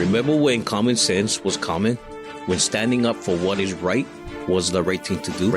Remember when common sense was common? When standing up for what is right was the right thing to do?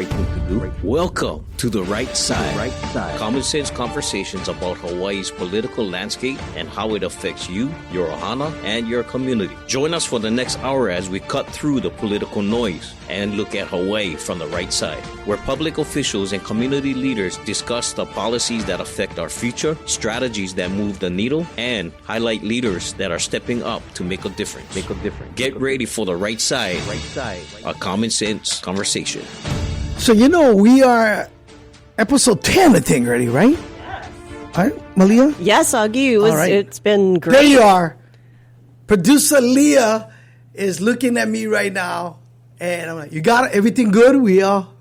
Welcome to The Right Side. Common sense conversations about Hawaii's political landscape and how it affects you, your ohana, and your community. Join us for the next hour as we cut through the political noise and look at Hawaii from the right side, where public officials and community leaders discuss the policies that affect our future, strategies that move the needle, and highlight leaders that are stepping up to make a difference. Get ready for The Right Side, a common sense conversation. So, we are episode 10, I think, already, right? All right, Malia? Yes, Augie. It's been great. There you are. Producer Leah is looking at me right now. And I'm like, you got it? Everything good? We all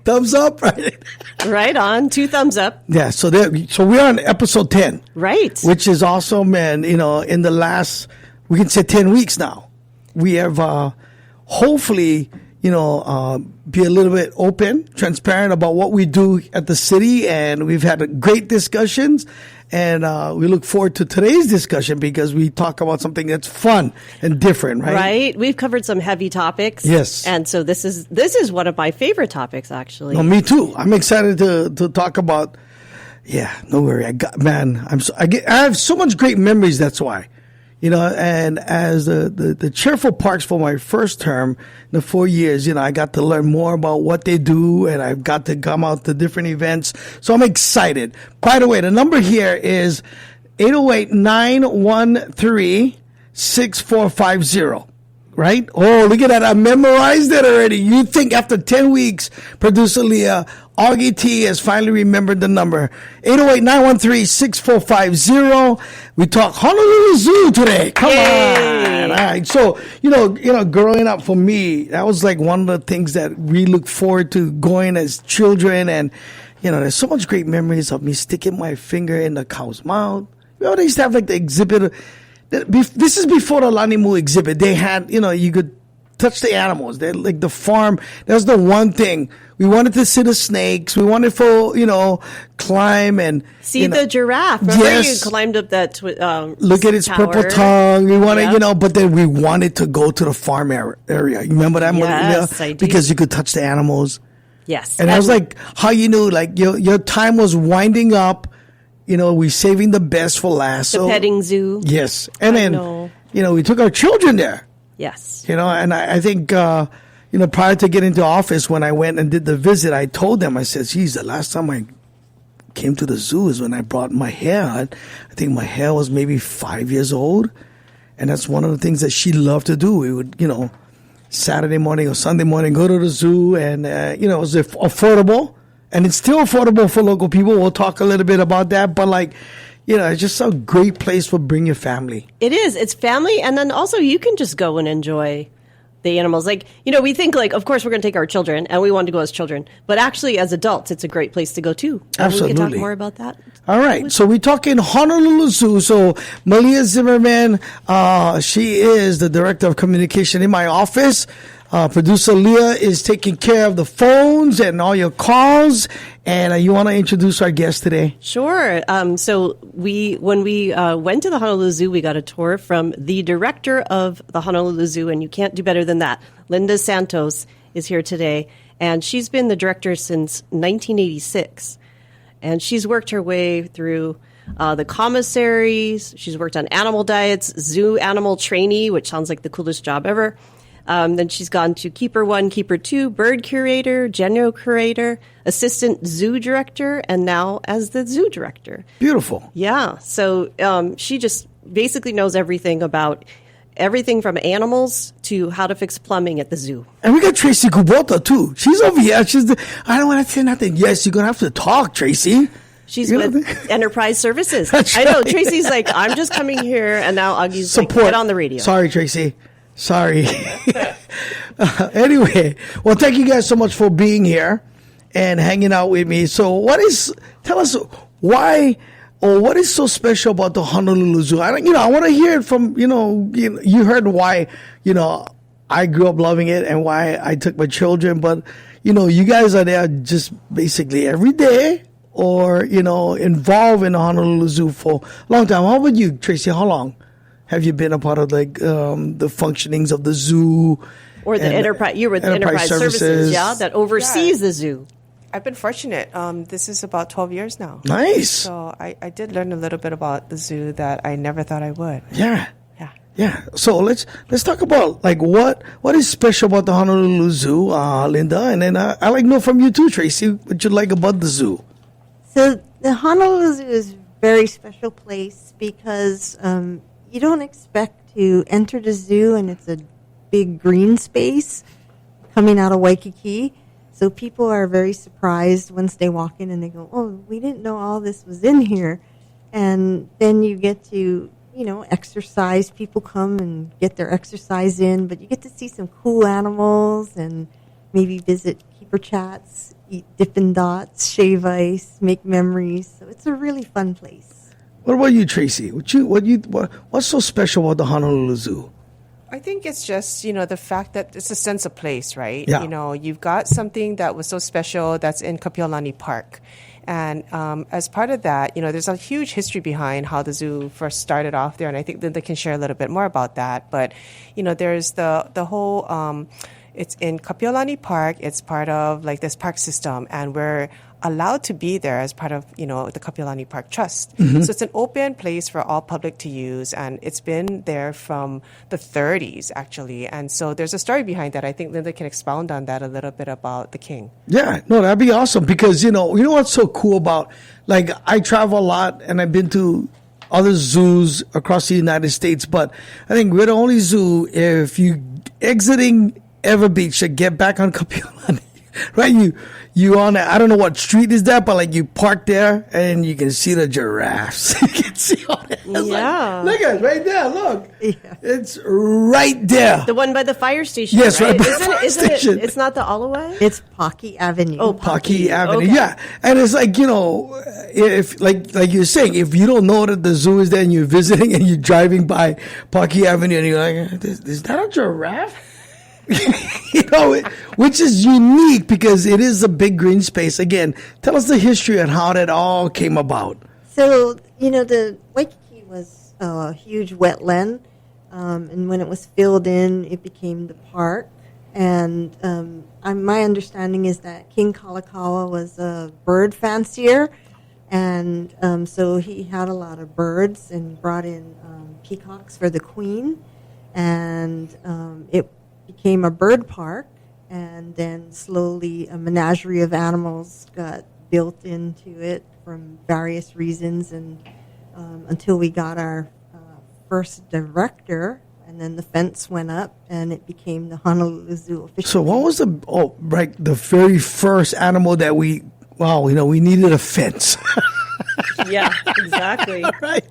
thumbs up, right? Right on. 2 thumbs up. Yeah, so we're on episode 10. Right. Which is awesome. And, in the last, we can say 10 weeks now, we have hopefully, be a little bit open, transparent about what we do at the city. And we've had great discussions. And we look forward to today's discussion because we talk about something that's fun and different, right? Right. We've covered some heavy topics. Yes. And so this is one of my favorite topics, actually. No, me too. I'm excited to talk about. Yeah, no worry. I have so much great memories. That's why, and as the cheerful parks for my first term, the 4 years, I got to learn more about what they do, and I've got to come out to different events. So I'm excited. By the way, the number here is 808-913-6450. Right? Oh, look at that. I memorized it already. You think after 10 weeks, Producer Leah, Augie T has finally remembered the number. 808-913-6450. We talk Honolulu Zoo today. Come on. All right. So, growing up for me, that was like one of the things that we look forward to going as children. And, there's so much great memories of me sticking my finger in the cow's mouth. They used to have like the exhibit. This is before the Lanimu exhibit. They had, you could touch the animals. They're like the farm. That was the one thing. We wanted to see the snakes. We wanted to, climb and see the giraffe. Remember you climbed up that look at its tower. Purple tongue. We wanted, but then we wanted to go to the farm area. You remember that? Yes, I do. Because you could touch the animals. Yes. And that was like how you knew, like your time was winding up. We saving the best for last. The petting zoo. Yes. And then, we took our children there. Yes. And I think, prior to getting to office, when I went and did the visit, I told them, I said, geez, the last time I came to the zoo is when I brought my hair. I think my hair was maybe 5 years old. And that's one of the things that she loved to do. We would, Saturday morning or Sunday morning, go to the zoo and, it was affordable. And it's still affordable for local people. We'll talk a little bit about that. But it's just a great place for bring your family. It is. It's family. And then also you can just go and enjoy the animals. We think of course we're going to take our children and we want to go as children. But actually as adults, it's a great place to go too. Absolutely. We can talk more about that. All right. So we're talking Honolulu Zoo. So Malia Zimmerman, she is the director of communication in my office. Producer Leah is taking care of the phones and all your calls. And you want to introduce our guest today? Sure. So when we went to the Honolulu Zoo, we got a tour from the director of the Honolulu Zoo, and you can't do better than that. Linda Santos is here today, and she's been the director since 1986. And she's worked her way through the commissaries. She's worked on animal diets, zoo animal trainee, which sounds like the coolest job ever. Then she's gone to Keeper 1, Keeper 2, Bird Curator, General Curator, Assistant Zoo Director, and now as the Zoo Director. Beautiful. Yeah. So she just basically knows everything about everything from animals to how to fix plumbing at the zoo. And we got Tracy Kubota, too. She's over here. I don't want to say nothing. Yes, you're going to have to talk, Tracy. She's with Enterprise Services. That's I know. right. Tracy's like, I'm just coming here, and now Augie's support. Like, get on the radio. Sorry, Tracy. Sorry. Anyway, well, thank you guys so much for being here and hanging out with me. So tell us why or what is so special about the Honolulu Zoo? I want to hear it from, you heard why, I grew up loving it and why I took my children. But, you guys are there just basically every day or, involved in the Honolulu Zoo for a long time. How about you, Tracy? How long? Have you been a part of like the functionings of the zoo? Or the and enterprise, you were the enterprise services, yeah, that oversees the zoo. I've been fortunate. This is about 12 years now. Nice. So I did learn a little bit about the zoo that I never thought I would. Yeah. Yeah. Yeah. So let's talk about like what is special about the Honolulu Zoo, Linda, and then I like to know from you too, Tracy, what you like about the zoo. So the Honolulu Zoo is a very special place because you don't expect to enter the zoo and it's a big green space coming out of Waikiki. So people are very surprised once they walk in and they go, oh, we didn't know all this was in here. And then you get to, exercise. People come and get their exercise in, but you get to see some cool animals and maybe visit keeper chats, eat Dippin' Dots, shave ice, make memories. So it's a really fun place. What about you, Tracy? What's so special about the Honolulu Zoo? I think it's just, the fact that it's a sense of place, right? Yeah. You've got something that was so special that's in Kapiolani Park. And as part of that, there's a huge history behind how the zoo first started off there. And I think Linda can share a little bit more about that. But, there's the whole, it's in Kapiolani Park. It's part of like this park system. And we're allowed to be there as part of, the Kapiolani Park Trust. So it's an open place for all public to use, and it's been there from the 30s, actually. And so there's a story behind that. I think Linda can expound on that a little bit about the king. Yeah, no, that'd be awesome because, you know what's so cool about, like, I travel a lot and I've been to other zoos across the United States, but I think we're the only zoo, if you exiting Ever Beach to get back on Kapiolani, right? You on I don't know what street is that, but like you park there and you can see the giraffes. You can see all that. Yeah. Look at it right there. Look. Yeah. It's right there. The one by the fire station, Yes, right by the Isn't fire it, station. it's not the Alawai? It's Pocky Avenue. Oh, Pocky Avenue. Okay. Yeah. And it's like, if like you're saying, if you don't know that the zoo is there and you're visiting and you're driving by Pocky Avenue and you're like, is that a giraffe? Which is unique because it is a big green space. Again, tell us the history and how that all came about. So, the Waikiki was a huge wetland, and when it was filled in, it became the park. And my understanding is that King Kalakaua was a bird fancier, and so he had a lot of birds and brought in peacocks for the queen, and it became a bird park, and then slowly a menagerie of animals got built into it from various reasons, and until we got our first director, and then the fence went up, and it became the Honolulu Zoo officially. So what was the very first animal that we needed a fence. Yeah, exactly. Right?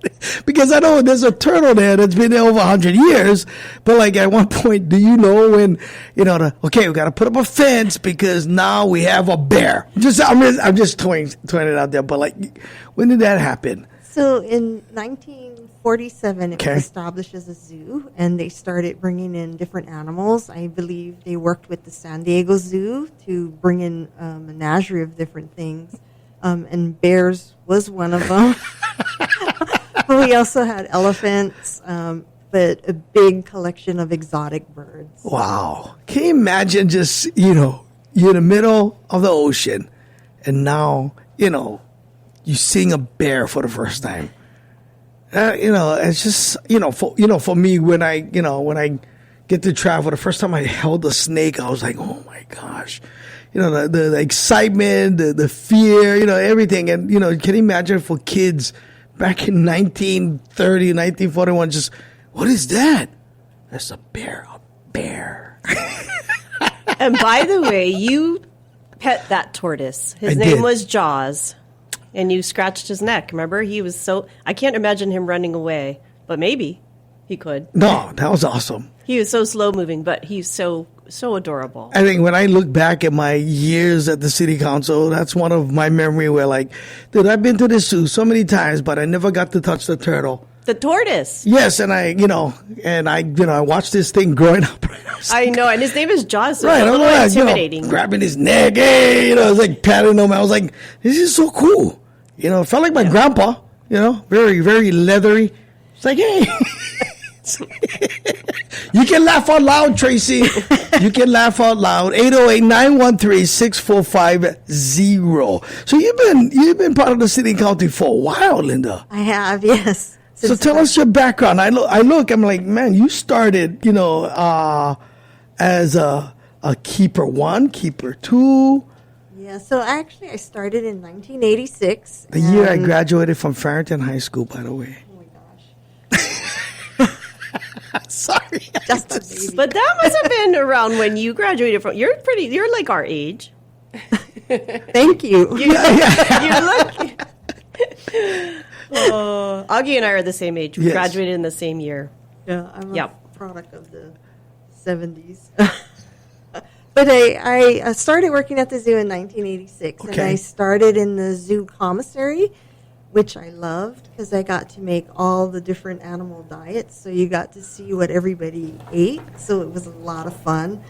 Because I know there's a turtle there that's been there over 100 years, but like at one point, do you know when, we got to put up a fence because now we have a bear. I'm just throwing it out there, but like, when did that happen? So in 1947, it was established as a zoo, and they started bringing in different animals. I believe they worked with the San Diego Zoo to bring in a menagerie of different things. And bears was one of them. But we also had elephants, but a big collection of exotic birds. Wow. Can you imagine just, you're in the middle of the ocean and now, you're seeing a bear for the first time. It's just, for me, when I get to travel, the first time I held a snake, I was like, oh my gosh. The excitement, the fear, everything. And, can you imagine for kids back in 1930, 1941, just, what is that? That's a bear. And by the way, you pet that tortoise. His I name did. was Jaws, and you scratched his neck. Remember? He was I can't imagine him running away, but maybe he could. No, that was awesome. He was so slow moving, but he's so adorable. I think when I look back at my years at the city council, that's one of my memory where like, dude, I've been to this zoo so many times, but I never got to touch the turtle. The tortoise. Yes, and I watched this thing growing up. I know, and his name is Jaws, so Right, it's a I'm little like, intimidating. grabbing his neck, hey, I was like patting him. I was like, this is so cool. It felt like my grandpa, very, very leathery. It's like, hey. You can laugh out loud, Tracy. You can laugh out loud. 808-913-6450. So you've been part of the city and county for a while, Linda. I have, yes. So tell us your background. I'm like, man, you started, as a keeper 1, keeper 2. Yeah, so actually I started in 1986. The year I graduated from Farrington High School, by the way. Oh my gosh. Sorry. Just a baby. But that must have been around when you graduated from. You're like our age. Thank you. You look. Augie and I are the same age. We Yes. graduated in the same year. Yeah, I'm Yep. a product of the 70s. But I started working at the zoo in 1986, and Okay. I started in the zoo commissary, which I loved because I got to make all the different animal diets. So you got to see what everybody ate. So it was a lot of fun.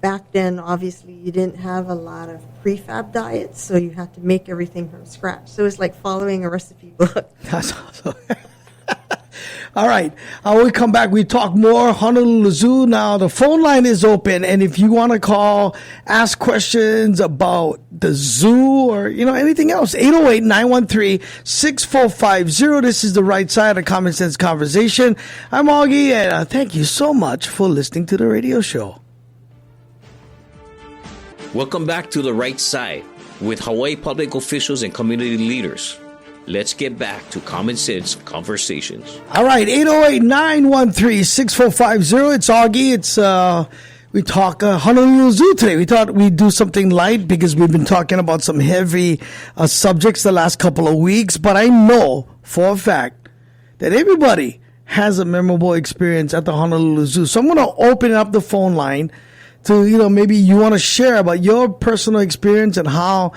Back then, obviously, you didn't have a lot of prefab diets, so you had to make everything from scratch. So it was like following a recipe book. That's awesome. All right. When we come back, we talk more Honolulu Zoo. Now, the phone line is open, and if you want to call, ask questions about the zoo or, anything else, 808-913-6450. This is the right side of Common Sense Conversation. I'm Augie, and thank you so much for listening to the radio show. Welcome back to The Right Side with Hawaii public officials and community leaders. Let's get back to Common Sense Conversations. All right, 808-913-6450. It's Augie. We talk Honolulu Zoo today. We thought we'd do something light because we've been talking about some heavy subjects the last couple of weeks. But I know for a fact that everybody has a memorable experience at the Honolulu Zoo. So I'm going to open up the phone line to, maybe you want to share about your personal experience and how,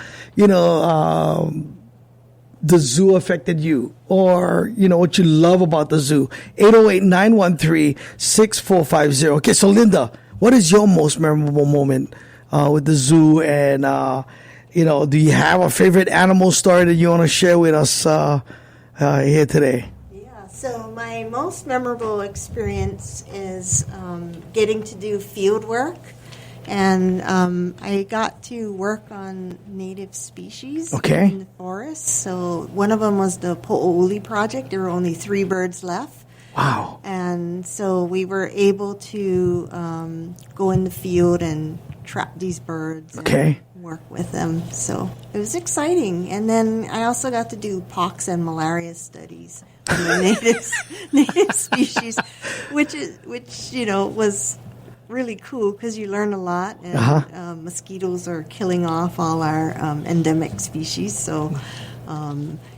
the zoo affected you, or, what you love about the zoo. 808-913-6450. Okay, so Linda, what is your most memorable moment with the zoo? And, do you have a favorite animal story that you want to share with us here today? Yeah, so my most memorable experience is getting to do field work. And I got to work on native species in the forest. So one of them was the Po'ouli project. There were only 3 birds left. Wow. And so we were able to go in the field and trap these birds and work with them. So it was exciting. And then I also got to do pox and malaria studies on the native species, which was really cool because you learn a lot, and mosquitoes are killing off all our endemic species. So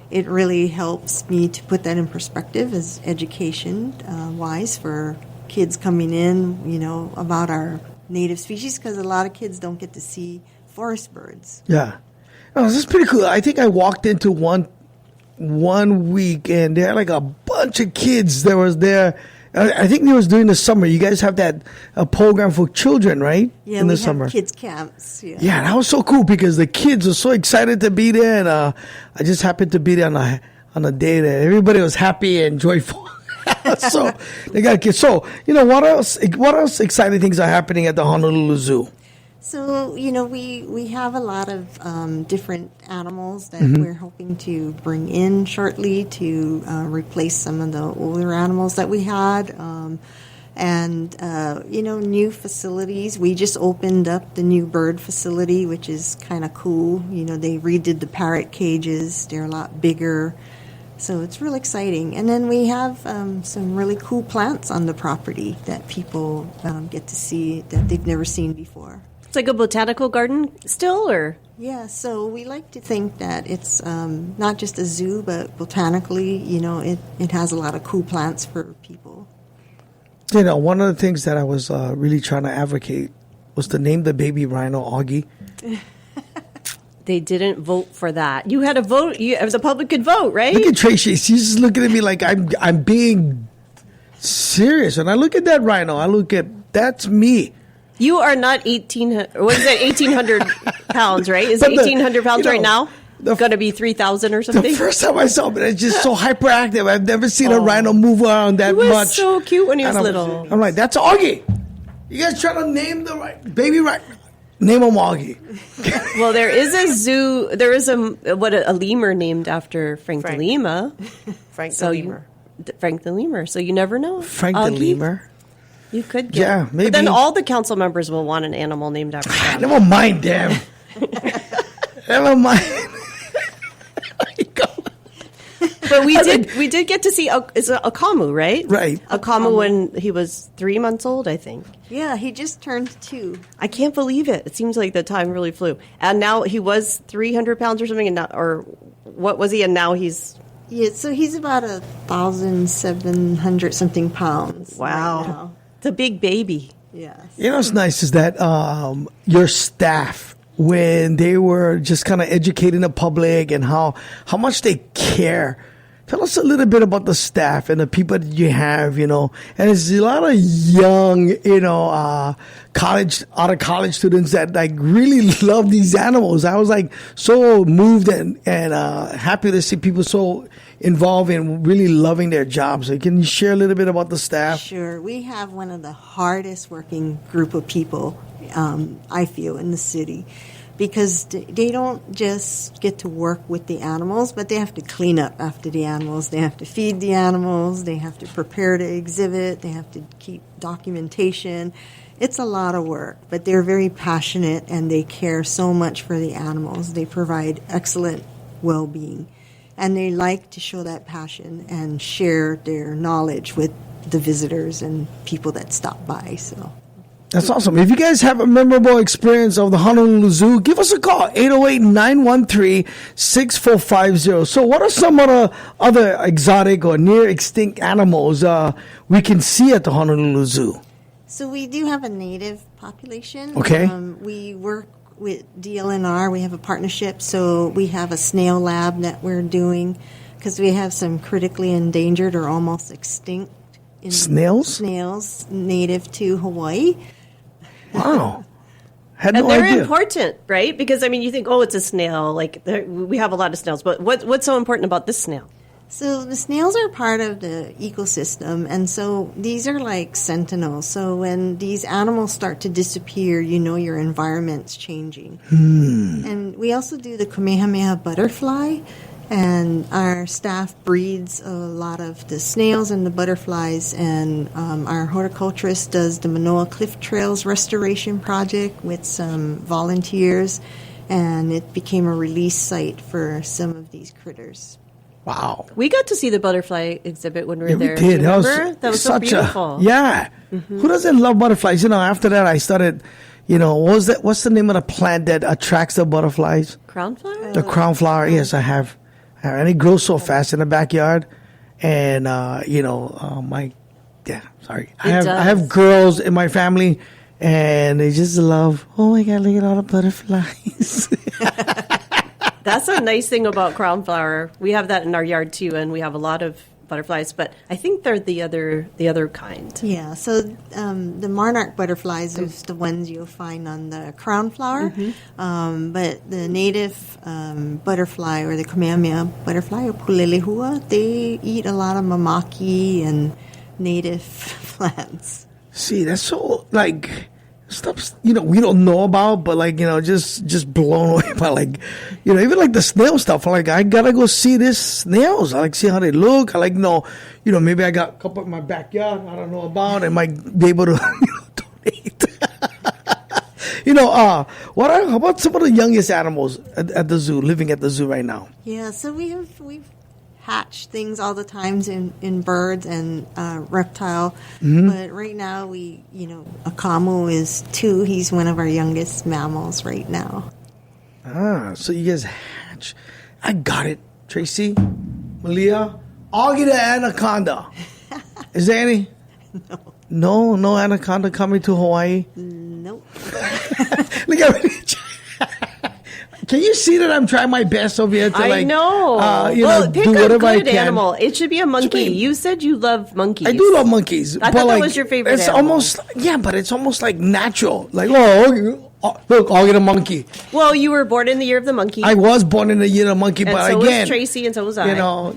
it really helps me to put that in perspective as education wise for kids coming in, about our native species, because a lot of kids don't get to see forest birds. Yeah. Oh, this is pretty cool. I think I walked into one week and there had like a bunch of kids that was there. I think it was during the summer. You guys have that program for children, right? Yeah, in the we summer. have kids camps. Yeah, that was so cool because the kids were so excited to be there, and I just happened to be there on a day that everybody was happy and joyful. So they got kids. So what else? What else exciting things are happening at the Honolulu Zoo? So, we have a lot of different animals that we're hoping to bring in shortly to replace some of the older animals that we had. And new facilities. We just opened up the new bird facility, which is kind of cool. They redid the parrot cages. They're a lot bigger. So it's really exciting. And then we have some really cool plants on the property that people get to see that they've never seen before. It's like a botanical garden still, or? Yeah, so we like to think that it's not just a zoo, but botanically, it has a lot of cool plants for people. One of the things that I was really trying to advocate was to name the baby rhino Augie. They didn't vote for that. You had a vote. The public could vote, right? Look at Tracy. She's just looking at me like I'm being serious. And I look at that rhino. That's me. You are not 1,800 pounds, right? Is it 1,800 pounds right now? going to be 3,000 or The something. first time I saw him, it's just so hyperactive. I've never seen a rhino move around that He was much. so cute when he was And little. I'm like, that's Augie. You guys trying to name the right baby right? Name him Augie. Well, there is a zoo. There is a lemur named after Frank the Lemur. Frank So the you- lemur. Frank the Lemur. So you never know. Frank the Augie, lemur. You could get. Yeah, maybe. But then all the council members will want an animal named after them. Never mind them. Never mind. But we did get to see it's a Akamu, right? Right. Akamu when he was 3 months old, I think. Yeah, he just turned 2. I can't believe it. It seems like the time really flew. And now he was 300 pounds or something, and now, or what was he? And now he's Yeah, so he's about 1,700 something pounds. wow, Right now. it's a big baby. Yes. You know what's nice is that your staff, when they were just kind of educating the public and how much they care. Tell us a little bit about the staff and the people that you have, and it's a lot of young, out of college students that like really love these animals. I was like so moved and happy to see people so involved in really loving their jobs. So can you share a little bit about the staff? Sure. We have one of the hardest working group of people, I feel, in the city. Because they don't just get to work with the animals, but they have to clean up after the animals. They have to feed the animals. They have to prepare to exhibit. They have to keep documentation. It's a lot of work, but they're very passionate and they care so much for the animals. They provide excellent well-being. And they like to show that passion and share their knowledge with the visitors and people that stop by. So. That's awesome. If you guys have a memorable experience of the Honolulu Zoo, give us a call, 808-913-6450. So what are some of the other exotic or near extinct animals we can see at the Honolulu Zoo? So we do have a native population. Okay. We work with DLNR. We have a partnership. So we have a snail lab that we're doing because we have some critically endangered or almost extinct Snails? Snails native to Hawaii. Wow. Had And no they're idea. important, right? Because, I mean, you think, oh, it's a snail. Like, we have a lot of snails. But what's so important about this snail? So the snails are part of the ecosystem, and so these are like sentinels. So when these animals start to disappear, your environment's changing. And we also do the Kamehameha butterfly, and our staff breeds a lot of the snails and the butterflies, and our horticulturist does the Manoa Cliff Trails Restoration Project with some volunteers, and it became a release site for some of these critters. Wow. We got to see the butterfly exhibit when we were Yeah, there. we did. Remember? That was so such beautiful. Yeah. Who doesn't love butterflies? After that, I started, what's the name of the plant that attracts the butterflies? Crown flower? The crown flower. Yes, I have. And it grows so fast in the backyard. And, I have girls in my family, and they just love, oh my God, look at all the butterflies. That's a nice thing about crown flower. We have that in our yard too, and we have a lot of butterflies. But I think they're the other kind. Yeah, so the monarch butterflies is the ones you'll find on the crown flower. But the native butterfly or the Kamehameha butterfly or pulelehua, they eat a lot of mamaki and native plants. See, that's so, stuff, we don't know about, but just blown away by even the snail stuff. I gotta go see this snails. I see how they look. I maybe I got a couple in my backyard I don't know about and might be able to donate. How about some of the youngest animals at the zoo, living at the zoo right now? Yeah, so we've hatch things all the times in birds and reptile. But right now Akamu is 2. He's one of our youngest mammals right now. So you guys hatch. I got it. Tracy, Malia, Augie the anaconda. Is there any? No. No anaconda coming to Hawaii? Nope. Look at me. Can you see that I'm trying my best over here to I know. Pick do a whatever I good can? animal. It should be a monkey. You said you love monkeys. I do love monkeys. I thought that was your favorite It's animal. almost, but it's almost like natural. Oh, look, Augie the monkey. Well, you were born in the year of the monkey. I was born in the year of the monkey, and but so again, was Tracy, and so was I.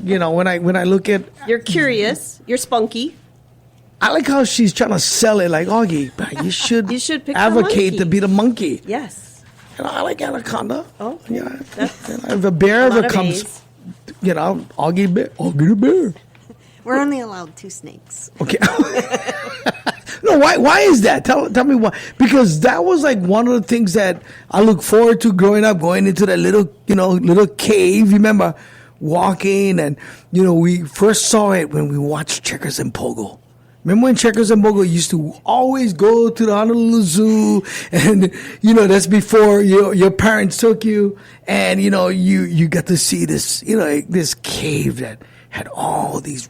you know, when I look at, You're curious. You're spunky. I like how she's trying to sell it. Like Augie, you should You should pick the advocate monkey. to be the monkey. Yes. You know, I like anaconda. Oh, yeah. that's If a bear a lot ever of comes, A's. you know, Augie the bear. We're only allowed 2 snakes. Okay. No, why is that? Tell me why. Because that was like one of the things that I look forward to growing up, going into that little cave. Remember walking, and we first saw it when we watched Checkers and Pogo. Remember when Checkers and Pogo used to always go to the Honolulu Zoo, and that's before your parents took you, and you got to see this this cave that had all these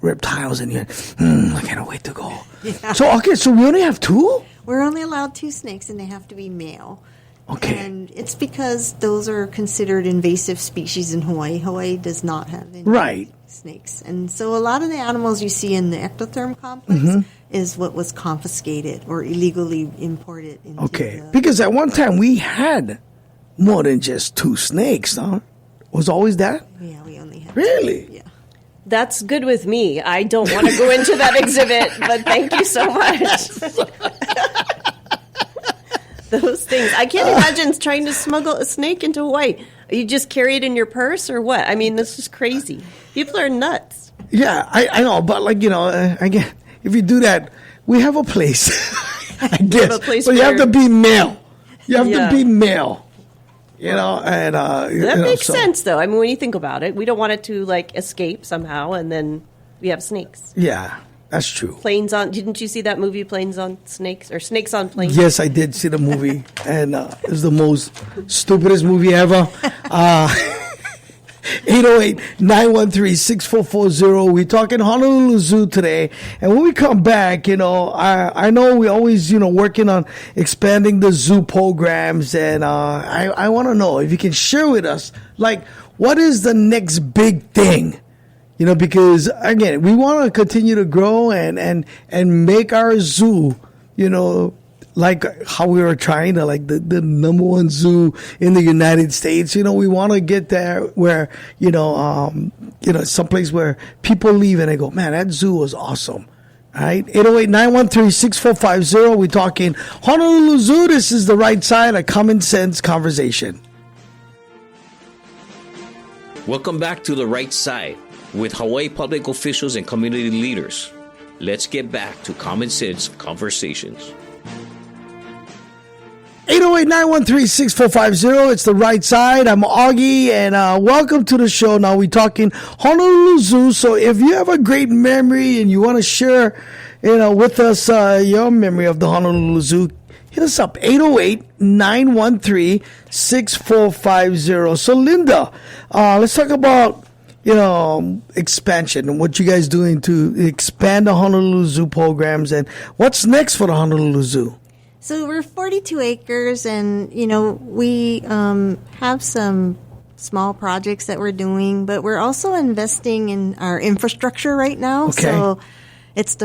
reptiles in here. I can't wait to go. Yeah. So we only have 2? We're only allowed 2 snakes, and they have to be male. Okay. And it's because those are considered invasive species in Hawaii. Hawaii does not have any Right. snakes. And so a lot of the animals you see in the Ectotherm complex is what was confiscated or illegally imported into Okay. Because at one time we had more than just 2 snakes, huh? Was always that? Yeah, we only have Really? 2. Yeah. That's good with me. I don't want to go into that exhibit, but thank you so much. Those things. I can't imagine trying to smuggle a snake into Hawaii. You just carry it in your purse or what? I mean, this is crazy. People are nuts. Yeah, I know, but again, if you do that, we have a place. I guess. a place but you have where- to be male. You have Yeah. to be male. And That makes sense, though. I mean, when you think about it, we don't want it to escape somehow, and then we have snakes. Yeah, that's true. Planes on. Didn't you see that movie, Planes on Snakes, or Snakes on Planes? Yes, I did see the movie, and it was the most stupidest movie ever. 808-913-6440. We're talking Honolulu Zoo today. And when we come back, I know we always, working on expanding the zoo programs. And I want to know if you can share with us, what is the next big thing? Because, again, we want to continue to grow and make our zoo, like how we were trying to, the number 1 zoo in the United States. We want to get there where, someplace where people leave and they go, man, that zoo was awesome. All right. 808-913-6450. We're talking Honolulu Zoo. This is the right side, a common sense conversation. Welcome back to The Right Side with Hawaii public officials and community leaders. Let's get back to common sense conversations. 808-913-6450. It's the right side. I'm Augie, and welcome to the show. Now we're talking Honolulu Zoo. So if you have a great memory and you want to share, with us your memory of the Honolulu Zoo, hit us up. 808-913-6450. So Linda, let's talk about expansion and what you guys doing to expand the Honolulu Zoo programs, and what's next for the Honolulu Zoo. So we're 42 acres, and, we have some small projects that we're doing, but we're also investing in our infrastructure right now. Okay. So it's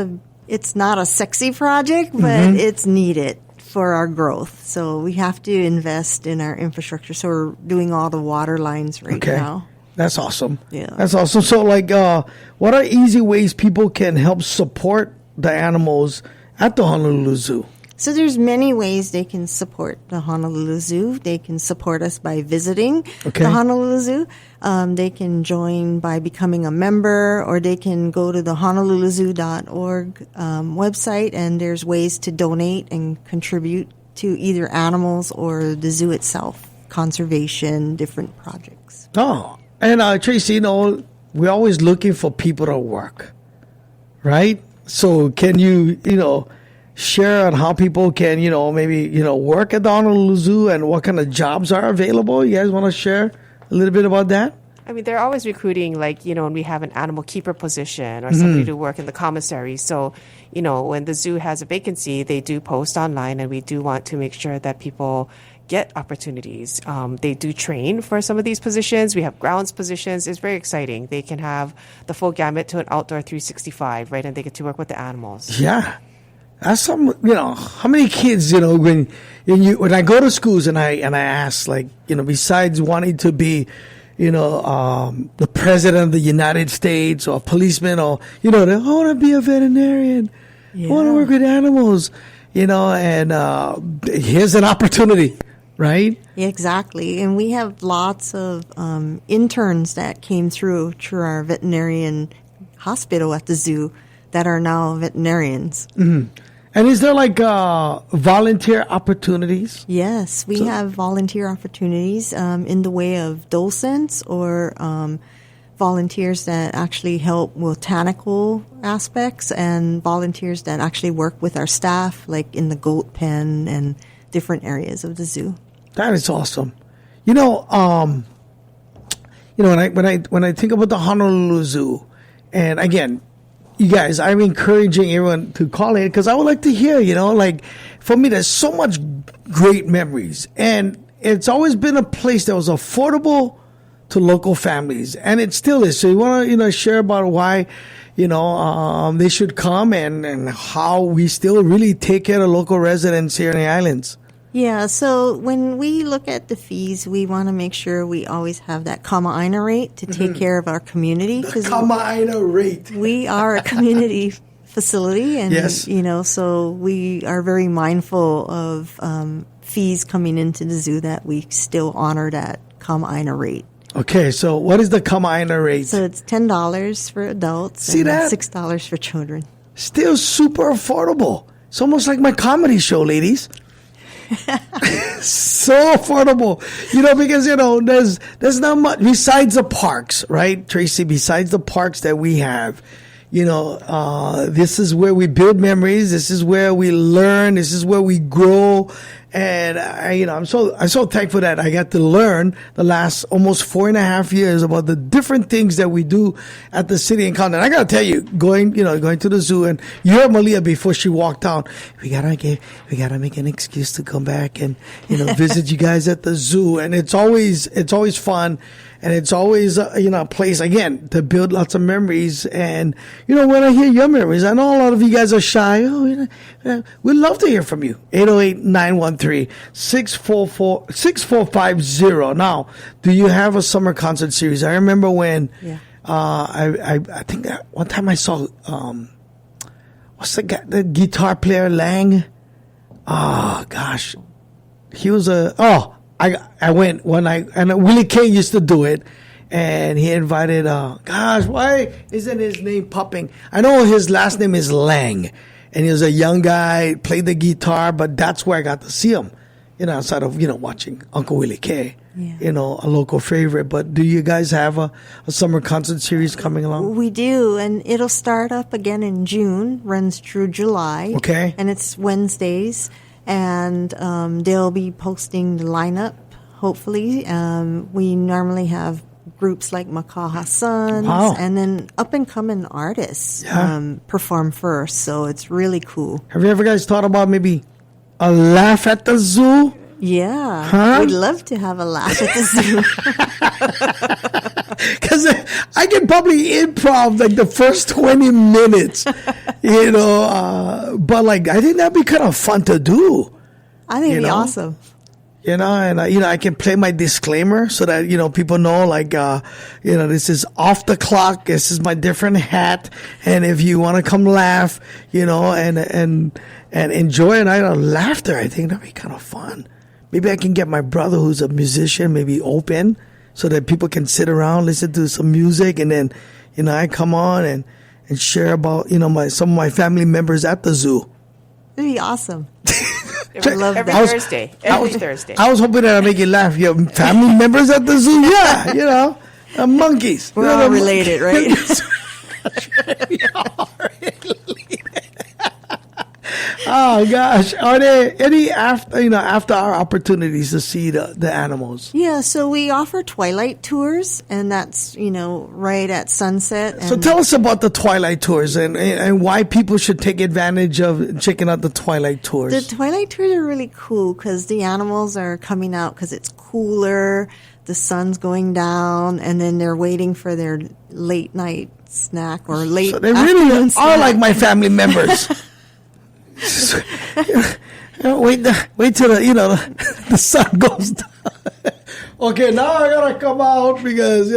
not a sexy project, but it's needed for our growth. So we have to invest in our infrastructure. So we're doing all the water lines right now. That's awesome. Yeah. That's awesome. So, what are easy ways people can help support the animals at the Honolulu Zoo? So there's many ways they can support the Honolulu Zoo. They can support us by visiting the Honolulu Zoo. They can join by becoming a member, or they can go to the honoluluzoo.org website, and there's ways to donate and contribute to either animals or the zoo itself, conservation, different projects. Oh, and Tracy, we're always looking for people to work, right? So can you, share on how people can, maybe, work at the Honolulu Zoo and what kind of jobs are available? You guys want to share a little bit about that? I mean, they're always recruiting, when we have an animal keeper position or somebody to work in the commissary. So, when the zoo has a vacancy, they do post online, and we do want to make sure that people get opportunities. They do train for some of these positions. We have grounds positions. It's very exciting. They can have the full gamut to an outdoor 365, right? And they get to work with the animals. Yeah. That's how many kids, when I go to schools and I ask, like, besides wanting to be, the president of the United States or a policeman or, I want to be a veterinarian. I want to work with animals, and here's an opportunity, right? Exactly. And we have lots of interns that came through our veterinarian hospital at the zoo that are now veterinarians. Mm-hmm. And is there like volunteer opportunities? Yes, we have volunteer opportunities in the way of docents or volunteers that actually help with botanical aspects and volunteers that actually work with our staff, like in the goat pen and different areas of the zoo. That is awesome. When I think about the Honolulu Zoo, and again, you guys, I'm encouraging everyone to call in because I would like to hear, for me, there's so much great memories. And it's always been a place that was affordable to local families. And it still is. So you want to, share about why, they should come and how we still really take care of local residents here in the islands. Yeah, so when we look at the fees, we want to make sure we always have that Kamehameha rate to take care of our community. The Kamehameha rate. We are a community facility, and yes. So we are very mindful of fees coming into the zoo that we still honor that Kamehameha rate. Okay, so what is the Kamehameha rate? So it's $10 for adults See and that? $6 for children. Still super affordable. It's almost like my comedy show, ladies. So affordable, because there's not much besides the parks, right, Tracy? Besides the parks that we have, this is where we build memories. This is where we learn. This is where we grow. And I'm so thankful that I got to learn the last almost 4.5 years about the different things that we do at the city and county. And I got to tell you, going to the zoo, and you heard Malia before she walked out. We gotta make an excuse to come back and visit you guys at the zoo. And it's always fun. And it's always, a place, again, to build lots of memories. And, when I hear your memories, I know a lot of you guys are shy. We'd love to hear from you. 808-913-6450. Now, do you have a summer concert series? I remember when, I think that one time I saw, what's the guy, the guitar player, Lang? Oh, gosh. He was I went one night, and Willie K used to do it, and he invited, why isn't his name popping? I know his last name is Lang, and he was a young guy, played the guitar, but that's where I got to see him, outside of, watching Uncle Willie K, a local favorite. But do you guys have a summer concert series coming along? We do, and it'll start up again in June, runs through July. Okay. And it's Wednesdays. And they'll be posting the lineup, hopefully. We normally have groups like Makaha Sons, and then up-and-coming artists perform first, so it's really cool. Have you ever guys thought about maybe a laugh at the zoo? Yeah. Huh? We'd love to have a laugh at the zoo. Because I can probably improv like the first 20 minutes, but like I think that'd be kind of fun to do. I think it'd be awesome. And I can play my disclaimer so that, people know, like, this is off the clock. This is my different hat. And if you want to come laugh, and enjoy a night of laughter, I think that'd be kind of fun. Maybe I can get my brother, who's a musician, maybe open so that people can sit around, listen to some music. And then, I come on and share about, some of my family members at the zoo. It'd be awesome. Every Thursday. I was hoping that I'd make you laugh. Your family members at the zoo? Yeah, monkeys. We're all related, right? We are related. Oh gosh, are there any after hour opportunities to see the animals? Yeah, so we offer twilight tours, and that's right at sunset. And so tell us about the twilight tours and why people should take advantage of checking out the twilight tours. The twilight tours are really cool because the animals are coming out because it's cooler, the sun's going down, and then they're waiting for their late night snack or late. So they really are like my family members. Wait till the sun goes down. Okay, now I gotta come out because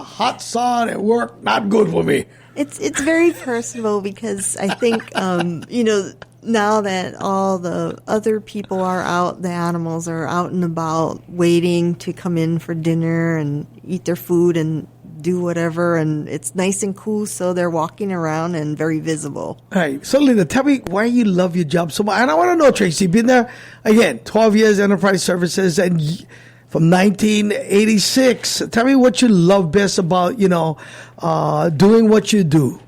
hot sun at work not good for me. It's very personal because I think now that all the other people are out, the animals are out and about waiting to come in for dinner and eat their food and do whatever, and it's nice and cool, so they're walking around and very visible. All right. So, Linda, tell me why you love your job so much. And I want to know, Tracy, been there, again, 12 years enterprise services and from 1986. Tell me what you love best about, doing what you do.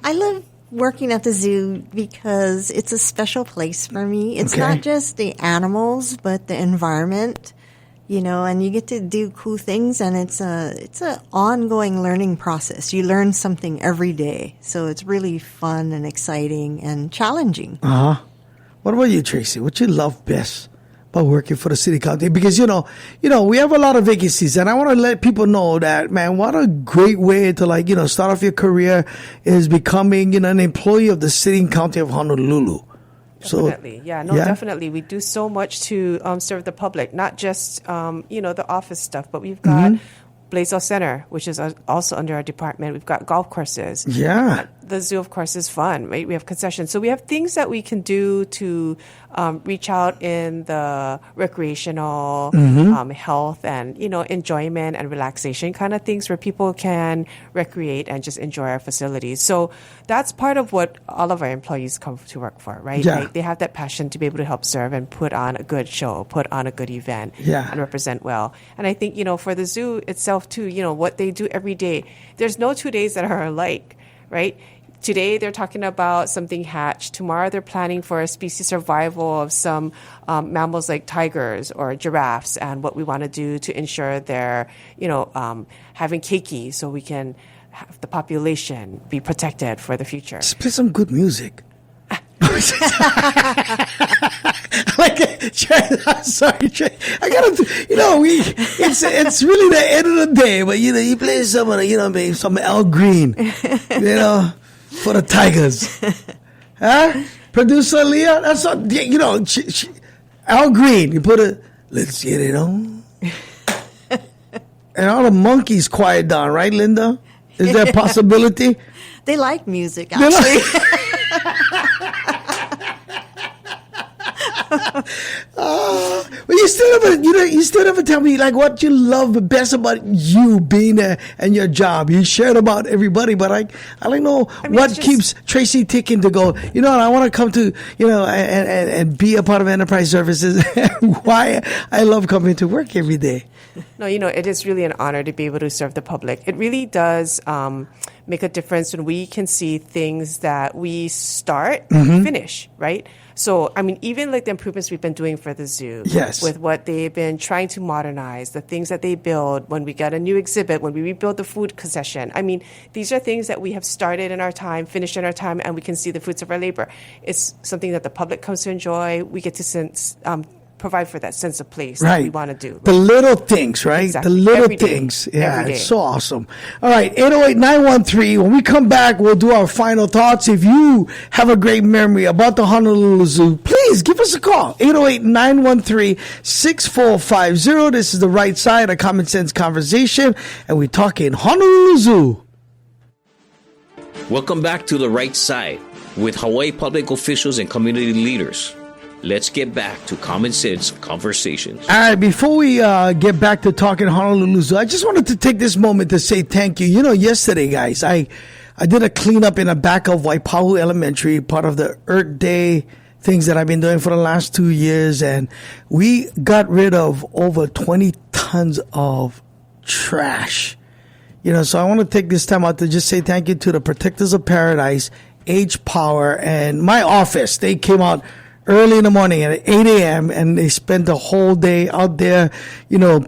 I love working at the zoo because it's a special place for me. It's not just the animals, but the environment. And you get to do cool things, and it's a ongoing learning process. You learn something every day, so it's really fun and exciting and challenging. What about you, Tracy? What you love best about working for the city county? Because we have a lot of vacancies, and I want to let people know that, man, what a great way to start off your career is becoming an employee of the city and county of Honolulu. Definitely. Definitely. We do so much to serve the public, not just, the office stuff, but we've got Blaisdell Center, which is also under our department. We've got golf courses. Yeah. The zoo, of course, is fun, right? We have concessions. So we have things that we can do to reach out in the recreational health and, enjoyment and relaxation kind of things where people can recreate and just enjoy our facilities. So that's part of what all of our employees come to work for, right? Yeah. Like they have that passion to be able to help serve and put on a good show, put on a good event, and represent well. And I think, for the zoo itself too, what they do every day, there's no 2 days that are alike, right? Today, they're talking about something hatched. Tomorrow, they're planning for a species survival of some mammals like tigers or giraffes and what we want to do to ensure they're, having Keiki so we can have the population be protected for the future. Just play some good music. I'm sorry, Trey. I gotta, it's really the end of the day, but you play some Al Green, for the Tigers. Huh? Producer Leah, that's what, Al Green, you put let's get it on. And all the monkeys quiet down, right, Linda? Is there a possibility? They like music, actually. But you still never tell me what you love best about you being there and your job. You shared about everybody, but I don't know what keeps Tracy ticking to go. I want to come to and be a part of enterprise services. Why I love coming to work every day. No, it is really an honor to be able to serve the public. It really does make a difference when we can see things that we start and finish, right? So, even the improvements we've been doing for the zoo, with what they've been trying to modernize, the things that they build, when we got a new exhibit, when we rebuild the food concession. These are things that we have started in our time, finished in our time, and we can see the fruits of our labor. It's something that the public comes to enjoy. We get to provide for that sense of place that we want to do. Right? The little things, right? Exactly. The little Every day. things. Yeah, Every day. It's so awesome. All right, 808-913. When we come back, we'll do our final thoughts. If you have a great memory about the Honolulu Zoo, please give us a call. 808-913-6450. This is The Right Side, a common sense conversation, and we're talking Honolulu Zoo. Welcome back to The Right Side with Hawaii public officials and community leaders. Let's get back to common sense conversations. All right, before we get back to talking Honolulu Zoo, I just wanted to take this moment to say thank you. Yesterday, guys, I did a cleanup in the back of Waipahu Elementary, part of the Earth Day things that I've been doing for the last 2 years, and we got rid of over 20 tons of trash. So I want to take this time out to just say thank you to the Protectors of Paradise, H Power, and my office. They came out early in the morning at 8 a.m. and they spent the whole day out there,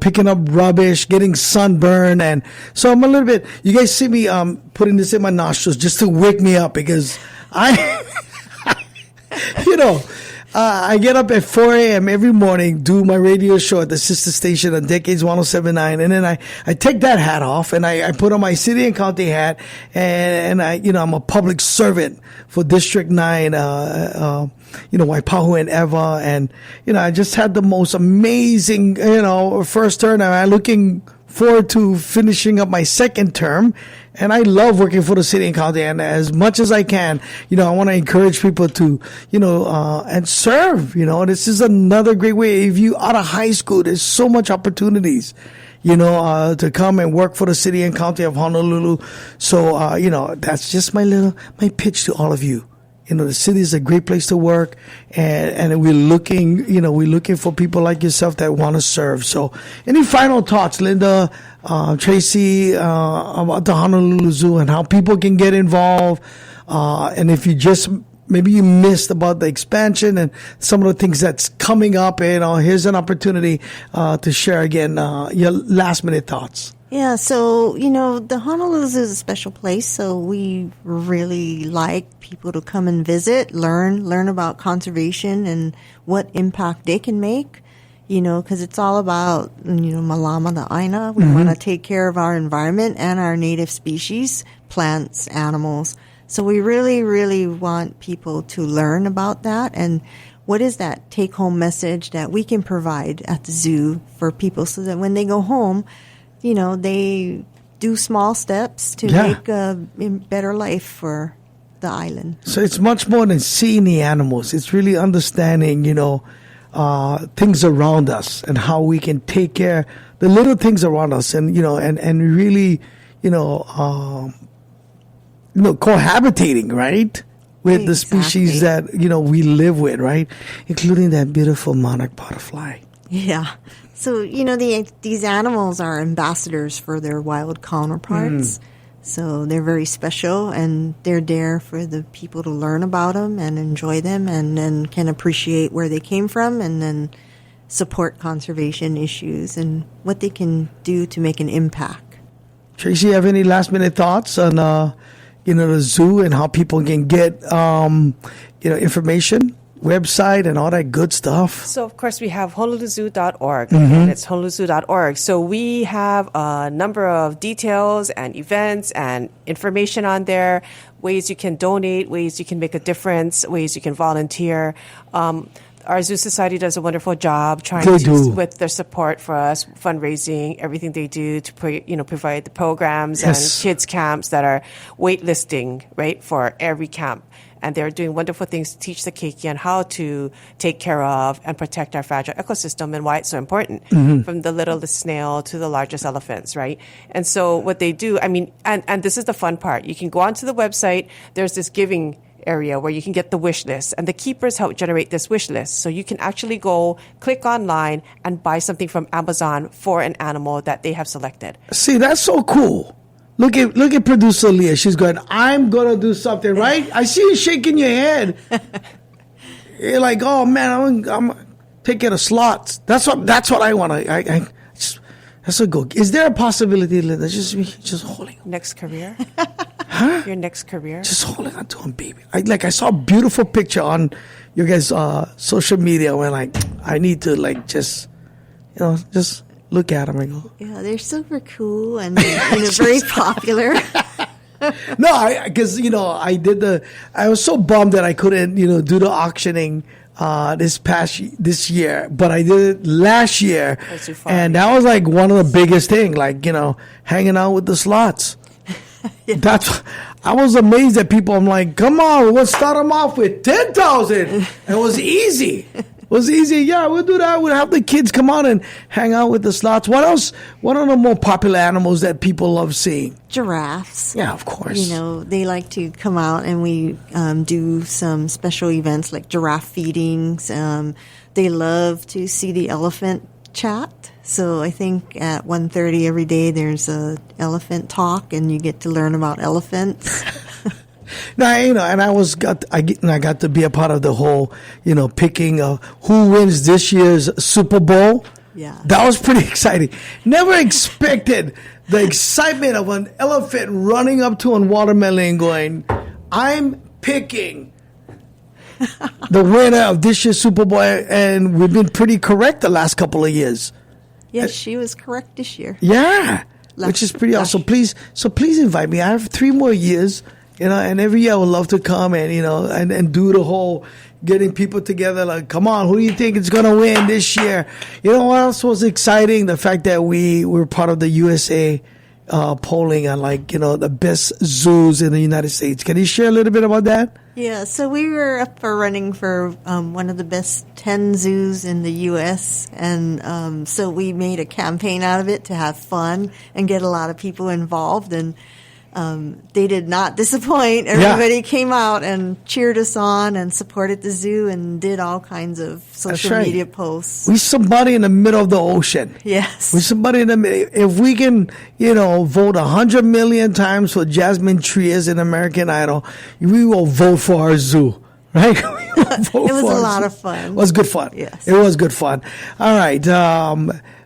picking up rubbish, getting sunburned. And so I'm a little bit, you guys see me putting this in my nostrils just to wake me up because I get up at 4 a.m. every morning, do my radio show at the sister station on Decades 107.9, and then I take that hat off and I put on my city and county hat, and I'm a public servant for District 9, Waipahu and Eva, and, I just had the most amazing, first term. I'm looking forward to finishing up my second term. And I love working for the city and county, and as much as I can, I want to encourage people to, and serve. This is another great way. If you out of high school, there's so much opportunities, to come and work for the city and county of Honolulu. So, that's just my pitch to all of you. The city is a great place to work, and we're looking for people like yourself that want to serve. So, any final thoughts, Linda, Tracy, about the Honolulu Zoo and how people can get involved? And if maybe you missed about the expansion and some of the things that's coming up, here's an opportunity to share again your last minute thoughts. Yeah, so, the Honolulu Zoo is a special place, so we really like people to come and visit, learn about conservation and what impact they can make, because it's all about, malama the aina. We want to take care of our environment and our native species, plants, animals. So we really, really want people to learn about that and what is that take-home message that we can provide at the zoo for people so that when they go home, they do small steps to make a better life for the island. So it's much more than seeing the animals. It's really understanding, things around us and how we can take care the little things around us, and and really, cohabitating, right, with the species that we live with, right, including that beautiful monarch butterfly. Yeah. So, these animals are ambassadors for their wild counterparts. So they're very special, and they're there for the people to learn about them and enjoy them, and then can appreciate where they came from, and then support conservation issues and what they can do to make an impact. Tracy, you have any last minute thoughts on, the zoo and how people can get, information? Website and all that good stuff. So, of course, we have honoluluzoo.org, and it's honoluluzoo.org. So we have a number of details and events and information on there, ways you can donate, ways you can make a difference, ways you can volunteer. Our Zoo Society does a wonderful job with their support for us, fundraising, everything they do to provide the programs and kids camps that are waitlisting, right, for every camp. And they're doing wonderful things to teach the Keiki on how to take care of and protect our fragile ecosystem and why it's so important, from the littlest snail to the largest elephants, right? And so what they do, and this is the fun part. You can go onto the website. There's this giving area where you can get the wish list, and the keepers help generate this wish list. So you can actually go click online and buy something from Amazon for an animal that they have selected. See, that's so cool. Look at producer Leah. She's going, I'm going to do something, right? I see you shaking your head. You're like, oh, man, I'm taking a slots. That's what I want to. That's a go. Is there a possibility, Linda, just holding on? Next career? Huh? Your next career? Just holding on to him, baby. I saw a beautiful picture on your guys' social media where, I need to, just look at them and go. Yeah, they're super cool and very popular. No, because I was so bummed that I couldn't do the auctioning this year, but I did it last year, and that was one of the biggest things, hanging out with the slots. I was amazed at people. I'm like, come on, we'll start them off with 10,000. It was easy. Yeah, we'll do that. We'll have the kids come out and hang out with the slots. What else? What are the more popular animals that people love seeing? Giraffes. Yeah, of course. They like to come out, and we do some special events like giraffe feedings. They love to see the elephant chat. So I think at 1:30 every day there's a elephant talk, and you get to learn about elephants. Now, and I got to be a part of the whole, picking of who wins this year's Super Bowl. Yeah. That was pretty exciting. Never expected the excitement of an elephant running up to a watermelon going, I'm picking the winner of this year's Super Bowl, and we've been pretty correct the last couple of years. Yes, she was correct this year. Yeah, which is pretty awesome. Please invite me. I have 3 more years, and every year I would love to come and and do the whole getting people together. Like, come on, who do you think is gonna win this year? You know what else was exciting? The fact that we were part of the USA polling on the best zoos in the United States. Can you share a little bit about that? Yeah, so we were up for running for one of the best 10 zoos in the U.S., and so we made a campaign out of it to have fun and get a lot of people involved, and they did not disappoint. Everybody came out and cheered us on and supported the zoo and did all kinds of social media posts. We're somebody in the middle of the ocean. Yes. We're somebody in the middle. If we can, vote 100 million times for Jasmine Trias in American Idol, we will vote for our zoo. Right? It was a lot of fun. It was good fun. Yes. It was good fun. All right.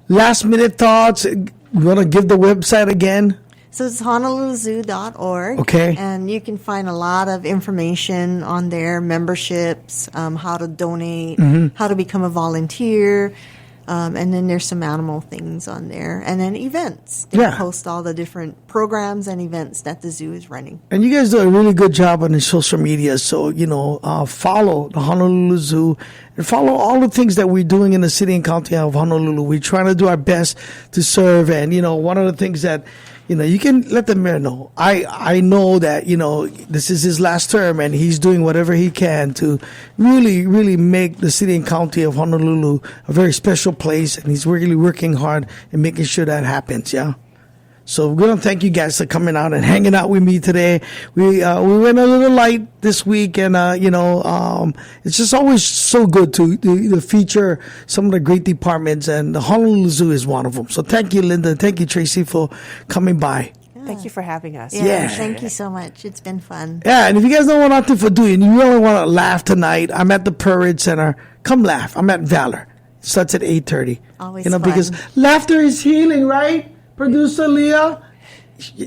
Last minute thoughts. You want to give the website again? So it's honoluluzoo.org. Okay. And you can find a lot of information on there, memberships, how to donate, how to become a volunteer. And then there's some animal things on there. And then events. They post all the different programs and events that the zoo is running. And you guys do a really good job on the social media. So, follow the Honolulu Zoo and follow all the things that we're doing in the city and county of Honolulu. We're trying to do our best to serve. And, one of the things that you can let the mayor know. I know that, this is his last term and he's doing whatever he can to really, really make the city and county of Honolulu a very special place. And he's really working hard and making sure that happens. Yeah. So we're going to thank you guys for coming out and hanging out with me today. We went a little light this week, and it's just always so good to feature some of the great departments, and the Honolulu Zoo is one of them. So thank you, Linda. Thank you, Tracy, for coming by. Thank you for having us. Yeah, thank you so much. It's been fun. Yeah, and if you guys don't want nothing for doing, you really want to laugh tonight, I'm at the Parade Center. Come laugh. I'm at Valor. It starts at 8:30. Always fun. Because laughter is healing, right? Producer Leah,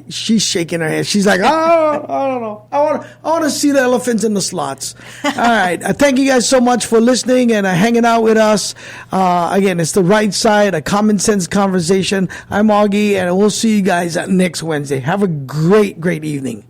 she's shaking her head. She's like, I don't know. I want to see the elephants in the slots. All right. Thank you guys so much for listening and hanging out with us. Again, it's The Right Side, a common sense conversation. I'm Augie, and we'll see you guys next Wednesday. Have a great, great evening.